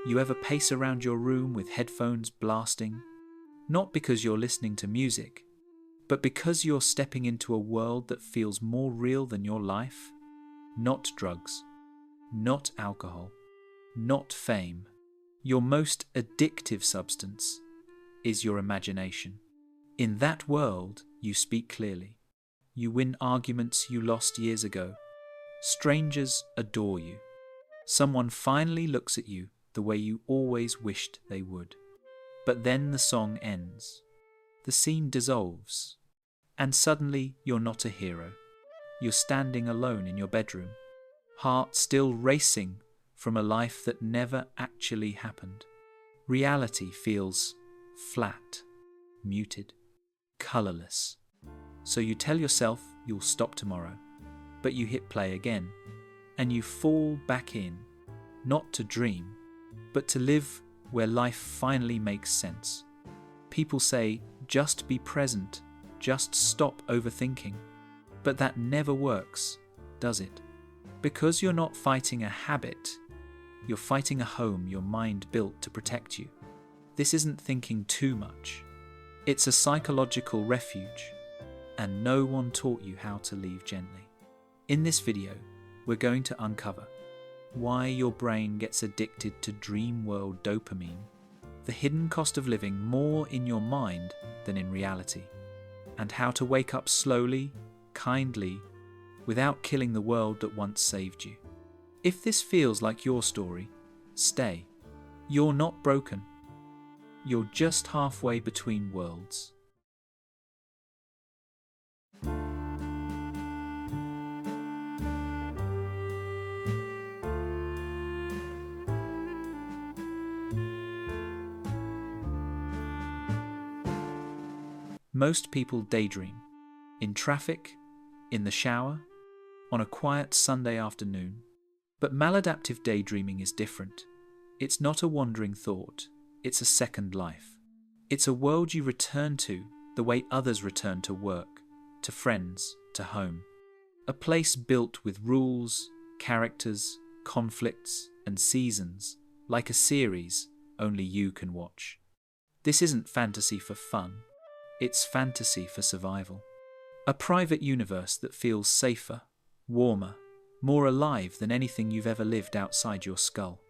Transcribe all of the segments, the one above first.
You ever pace around your room with headphones blasting? Not because you're listening to music, but because you're stepping into a world that feels more real than your life? Not drugs, not alcohol, not fame. Your most addictive substance is your imagination. In that world, you speak clearly. You win arguments you lost years ago. Strangers adore you. Someone finally looks at you the way you always wished they would. But then the song ends. The scene dissolves. And suddenly you're not a hero. You're standing alone in your bedroom, heart still racing from a life that never actually happened. Reality feels flat, muted, colourless. So you tell yourself you'll stop tomorrow, but you hit play again, and you fall back in, not to dream, but to live where life finally makes sense. People say, just be present, just stop overthinking. But that never works, does it? Because you're not fighting a habit, you're fighting a home your mind built to protect you. This isn't thinking too much. It's a psychological refuge, and no one taught you how to leave gently. In this video, we're going to uncover why your brain gets addicted to dream world dopamine, the hidden cost of living more in your mind than in reality, and how to wake up slowly, kindly, without killing the world that once saved you. If this feels like your story, stay. You're not broken. You're just halfway between worlds. Most people daydream. In traffic, in the shower, on a quiet Sunday afternoon. But maladaptive daydreaming is different. It's not a wandering thought, it's a second life. It's a world you return to the way others return to work, to friends, to home. A place built with rules, characters, conflicts, and seasons, like a series only you can watch. This isn't fantasy for fun, it's fantasy for survival. A private universe that feels safer, warmer, more alive than anything you've ever lived outside your skull.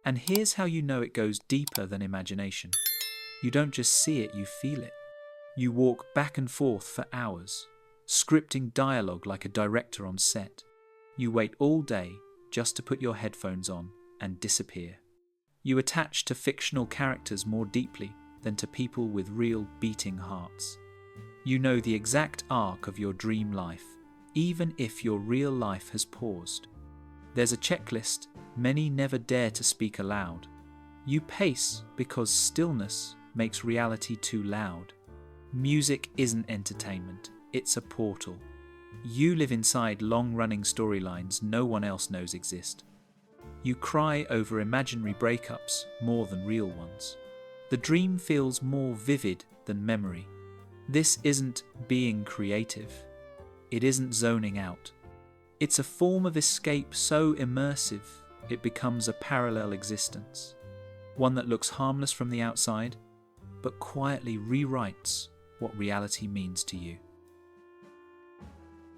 And here's how you know it goes deeper than imagination. You don't just see it, you feel it. You walk back and forth for hours, scripting dialogue like a director on set. You wait all day just to put your headphones on and disappear. You attach to fictional characters more deeply than to people with real beating hearts. You know the exact arc of your dream life, even if your real life has paused. There's a checklist many never dare to speak aloud. You pace because stillness makes reality too loud. Music isn't entertainment, it's a portal. You live inside long-running storylines no one else knows exist. You cry over imaginary breakups more than real ones. The dream feels more vivid than memory. This isn't being creative. It isn't zoning out. It's a form of escape so immersive it becomes a parallel existence. One that looks harmless from the outside, but quietly rewrites what reality means to you.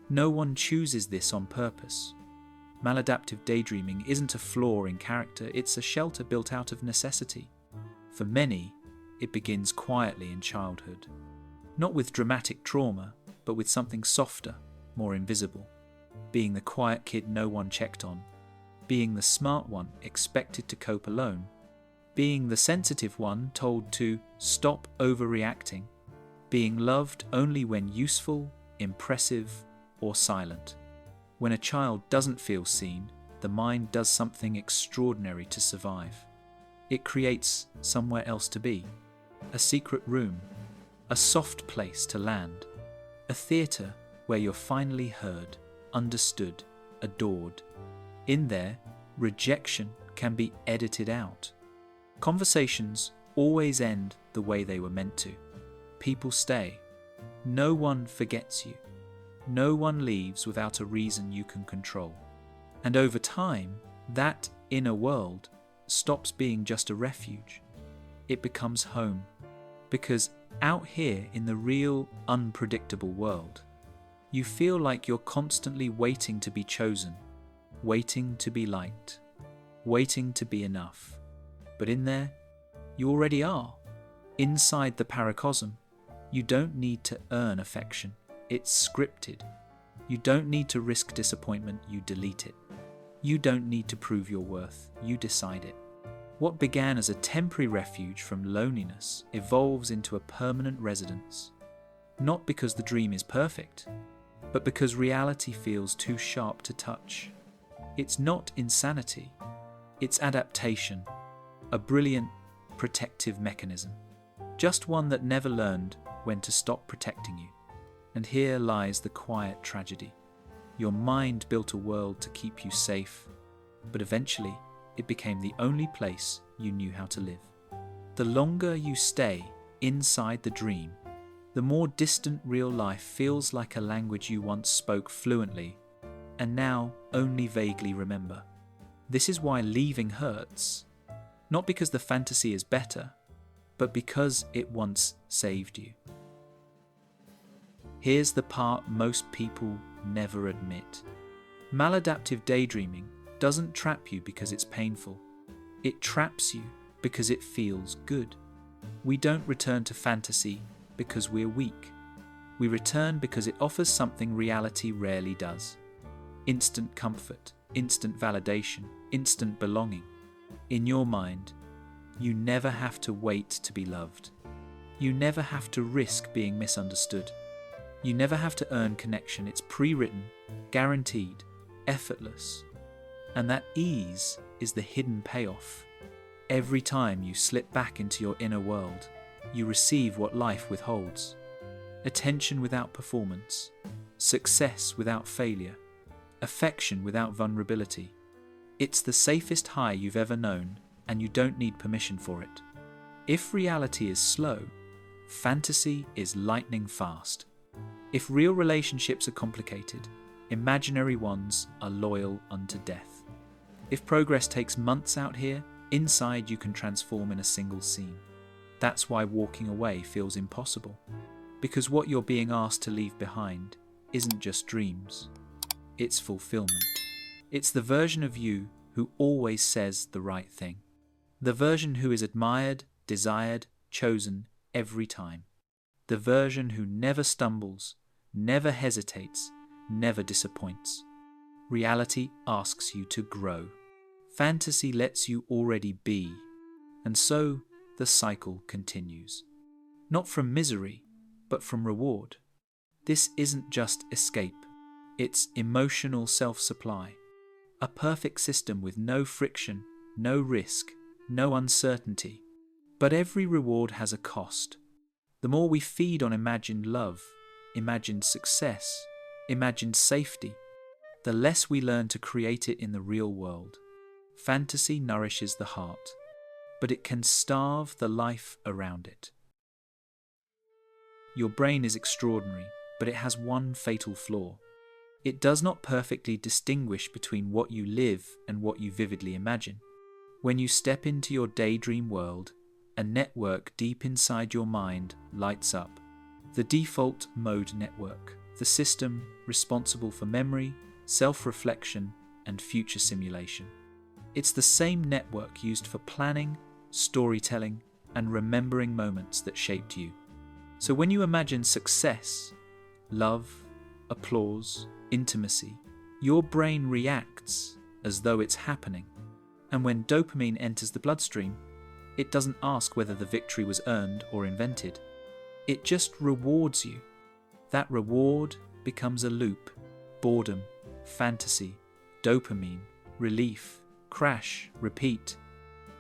No one chooses this on purpose. Maladaptive daydreaming isn't a flaw in character, it's a shelter built out of necessity. For many, it begins quietly in childhood. Not with dramatic trauma, but with something softer, more invisible. Being the quiet kid no one checked on. Being the smart one expected to cope alone. Being the sensitive one told to stop overreacting. Being loved only when useful, impressive, or silent. When a child doesn't feel seen, the mind does something extraordinary to survive. It creates somewhere else to be. A secret room. A soft place to land. A theatre where you're finally heard, understood, adored. In there, rejection can be edited out. Conversations always end the way they were meant to. People stay. No one forgets you. No one leaves without a reason you can control. And over time, that inner world stops being just a refuge. It becomes home. Because out here in the real, unpredictable world, you feel like you're constantly waiting to be chosen, waiting to be liked, waiting to be enough. But in there, you already are. Inside the paracosm, you don't need to earn affection. It's scripted. You don't need to risk disappointment, you delete it. You don't need to prove your worth, you decide it. What began as a temporary refuge from loneliness evolves into a permanent residence. Not because the dream is perfect, but because reality feels too sharp to touch. It's not insanity, it's adaptation, a brilliant protective mechanism. Just one that never learned when to stop protecting you. And here lies the quiet tragedy. Your mind built a world to keep you safe, but eventually it became the only place you knew how to live. The longer you stay inside the dream, the more distant real life feels like a language you once spoke fluently and now only vaguely remember. This is why leaving hurts, not because the fantasy is better, but because it once saved you. Here's the part most people never admit. Maladaptive daydreaming doesn't trap you because it's painful. It traps you because it feels good. We don't return to fantasy because we're weak. We return because it offers something reality rarely does. Instant comfort, instant validation, instant belonging. In your mind, you never have to wait to be loved. You never have to risk being misunderstood. You never have to earn connection. It's pre-written, guaranteed, effortless. And that ease is the hidden payoff. Every time you slip back into your inner world, you receive what life withholds. Attention without performance, success without failure, affection without vulnerability. It's the safest high you've ever known, and you don't need permission for it. If reality is slow, fantasy is lightning fast. If real relationships are complicated, imaginary ones are loyal unto death. If progress takes months out here, inside you can transform in a single scene. That's why walking away feels impossible. Because what you're being asked to leave behind isn't just dreams. It's fulfillment. It's the version of you who always says the right thing. The version who is admired, desired, chosen every time. The version who never stumbles, never hesitates, never disappoints. Reality asks you to grow. Fantasy lets you already be. And so the cycle continues. Not from misery, but from reward. This isn't just escape. It's emotional self-supply. A perfect system with no friction, no risk, no uncertainty. But every reward has a cost. The more we feed on imagined love, imagined success, imagined safety, the less we learn to create it in the real world. Fantasy nourishes the heart, but it can starve the life around it. Your brain is extraordinary, but it has one fatal flaw. It does not perfectly distinguish between what you live and what you vividly imagine. When you step into your daydream world, a network deep inside your mind lights up. The default mode network, the system responsible for memory, self-reflection, and future simulation. It's the same network used for planning, storytelling, and remembering moments that shaped you. So when you imagine success, love, applause, intimacy, your brain reacts as though it's happening. And when dopamine enters the bloodstream, it doesn't ask whether the victory was earned or invented. It just rewards you. That reward becomes a loop. Boredom, fantasy, dopamine, relief, crash, repeat.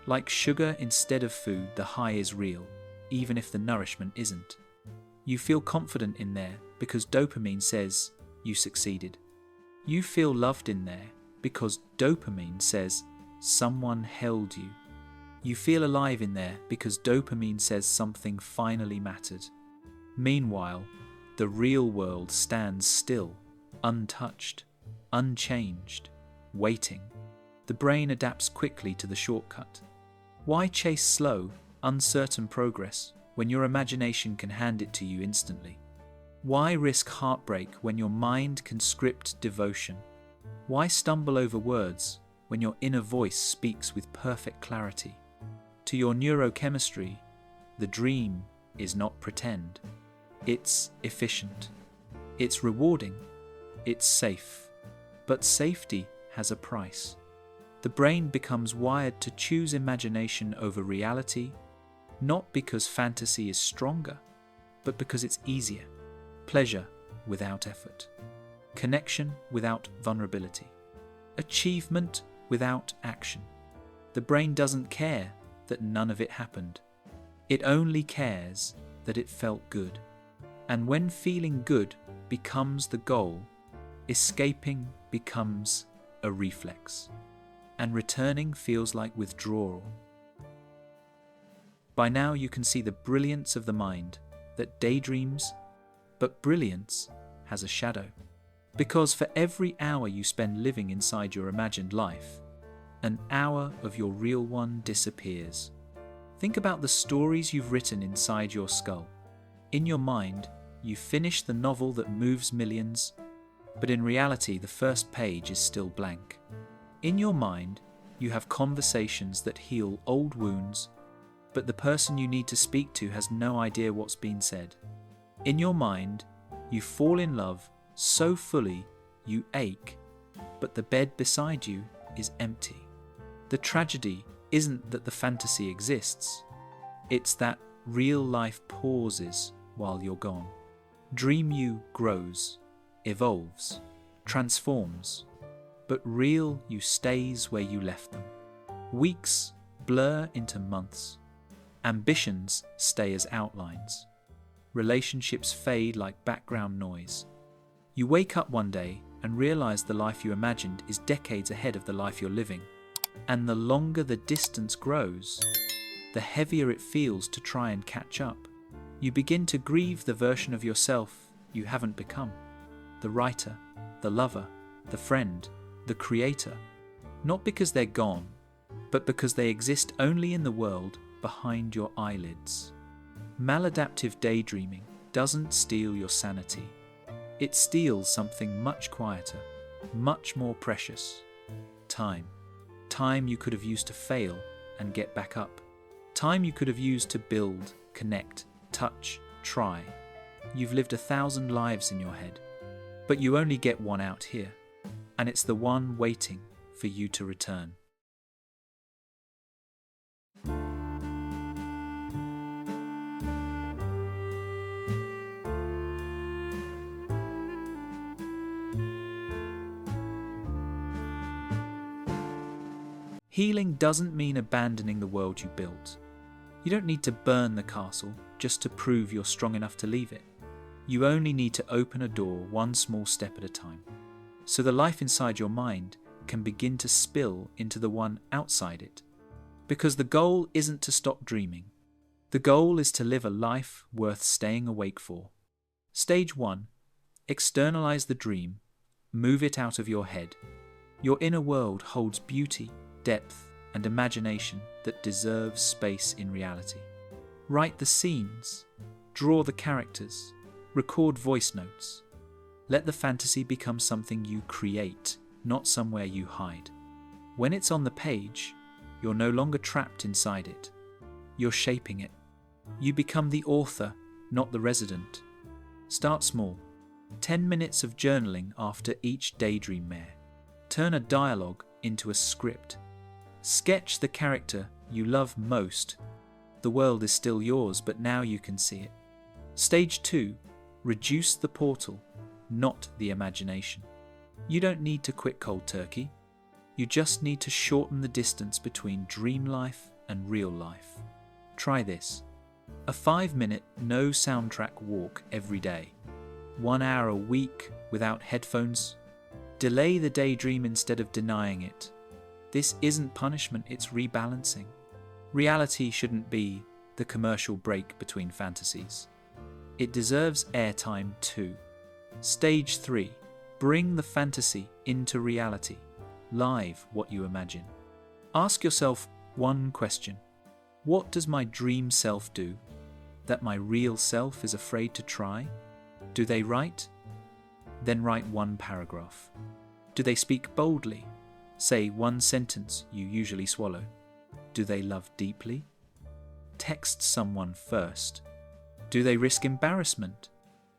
Like sugar instead of food, the high is real, even if the nourishment isn't. You feel confident in there because dopamine says you succeeded. You feel loved in there because dopamine says someone held you. You feel alive in there because dopamine says something finally mattered. Meanwhile, the real world stands still, untouched, unchanged, waiting. The brain adapts quickly to the shortcut. Why chase slow, uncertain progress when your imagination can hand it to you instantly? Why risk heartbreak when your mind can script devotion? Why stumble over words when your inner voice speaks with perfect clarity? To your neurochemistry, the dream is not pretend. It's efficient. It's rewarding. It's safe. But safety has a price. The brain becomes wired to choose imagination over reality, not because fantasy is stronger, but because it's easier. Pleasure without effort. Connection without vulnerability. Achievement without action. The brain doesn't care that none of it happened. It only cares that it felt good. And when feeling good becomes the goal, escaping becomes a reflex. And returning feels like withdrawal. By now you can see the brilliance of the mind that daydreams, but brilliance has a shadow. Because for every hour you spend living inside your imagined life, an hour of your real one disappears. Think about the stories you've written inside your skull. In your mind, you finish the novel that moves millions, but in reality the first page is still blank. In your mind, you have conversations that heal old wounds, but the person you need to speak to has no idea what's been said. In your mind, you fall in love so fully you ache, but the bed beside you is empty. The tragedy isn't that the fantasy exists, it's that real life pauses while you're gone. Dream you grows, evolves, transforms, but real you stays where you left them. Weeks blur into months. Ambitions stay as outlines. Relationships fade like background noise. You wake up one day and realize the life you imagined is decades ahead of the life you're living. And the longer the distance grows, the heavier it feels to try and catch up. You begin to grieve the version of yourself you haven't become. The writer, the lover, the friend, the creator. Not because they're gone, but because they exist only in the world behind your eyelids. Maladaptive daydreaming doesn't steal your sanity. It steals something much quieter, much more precious. Time. Time you could have used to fail and get back up. Time you could have used to build, connect, touch, try. You've lived 1,000 lives in your head, but you only get one out here, and it's the one waiting for you to return. Healing doesn't mean abandoning the world you built. You don't need to burn the castle just to prove you're strong enough to leave it. You only need to open a door one small step at a time, so the life inside your mind can begin to spill into the one outside it. Because the goal isn't to stop dreaming. The goal is to live a life worth staying awake for. Stage 1. Externalize the dream. Move it out of your head. Your inner world holds beauty, depth, and imagination that deserves space in reality. Write the scenes, draw the characters, record voice notes. Let the fantasy become something you create, not somewhere you hide. When it's on the page, you're no longer trapped inside it. You're shaping it. You become the author, not the resident. Start small. 10 minutes of journaling after each daydream mare. Turn a dialogue into a script. Sketch the character you love most. The world is still yours, but now you can see it. Stage 2. Reduce the portal, not the imagination. You don't need to quit cold turkey. You just need to shorten the distance between dream life and real life. Try this. A 5-minute no soundtrack walk every day. 1 hour a week without headphones. Delay the daydream instead of denying it. This isn't punishment, it's rebalancing. Reality shouldn't be the commercial break between fantasies. It deserves airtime too. Stage 3. Bring the fantasy into reality. live what you imagine. Ask yourself one question. What does my dream self do that my real self is afraid to try? Do they write? Then write one paragraph. Do they speak boldly? Say one sentence you usually swallow. Do they love deeply? Text someone first. Do they risk embarrassment?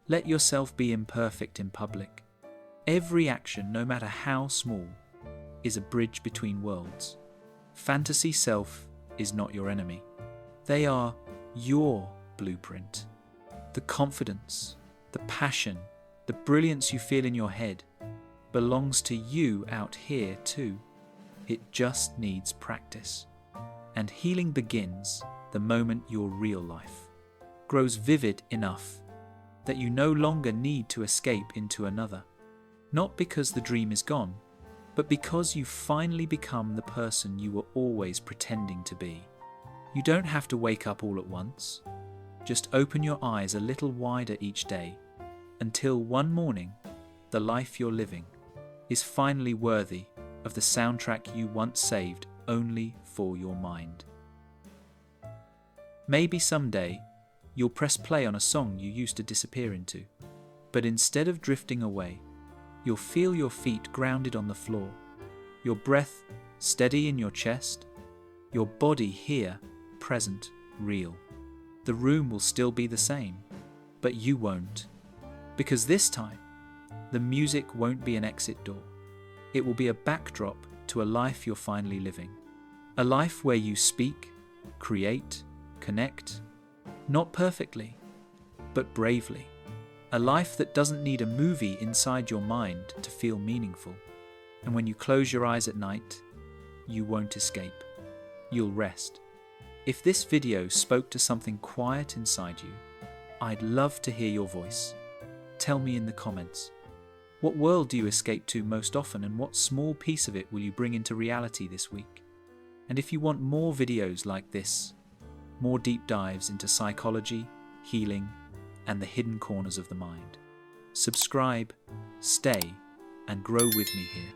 Let yourself be imperfect in public. Every action, no matter how small, is a bridge between worlds. Fantasy self is not your enemy. They are your blueprint. The confidence, the passion, the brilliance you feel in your head belongs to you out here too. It just needs practice. And healing begins the moment your real life grows vivid enough that you no longer need to escape into another. Not because the dream is gone, but because you finally become the person you were always pretending to be. You don't have to wake up all at once. Just open your eyes a little wider each day until one morning, the life you're living is finally worthy of the soundtrack you once saved only for your mind. Maybe someday you'll press play on a song you used to disappear into, but instead of drifting away, you'll feel your feet grounded on the floor, your breath steady in your chest, your body here, present, real. The room will still be the same, but you won't. Because this time, the music won't be an exit door. It will be a backdrop to a life you're finally living. A life where you speak, create, connect, not perfectly, but bravely. A life that doesn't need a movie inside your mind to feel meaningful. And when you close your eyes at night, you won't escape. You'll rest. If this video spoke to something quiet inside you, I'd love to hear your voice. Tell me in the comments. What world do you escape to most often, and what small piece of it will you bring into reality this week? And if you want more videos like this, more deep dives into psychology, healing, and the hidden corners of the mind, subscribe, stay, and grow with me here.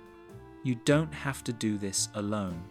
You don't have to do this alone.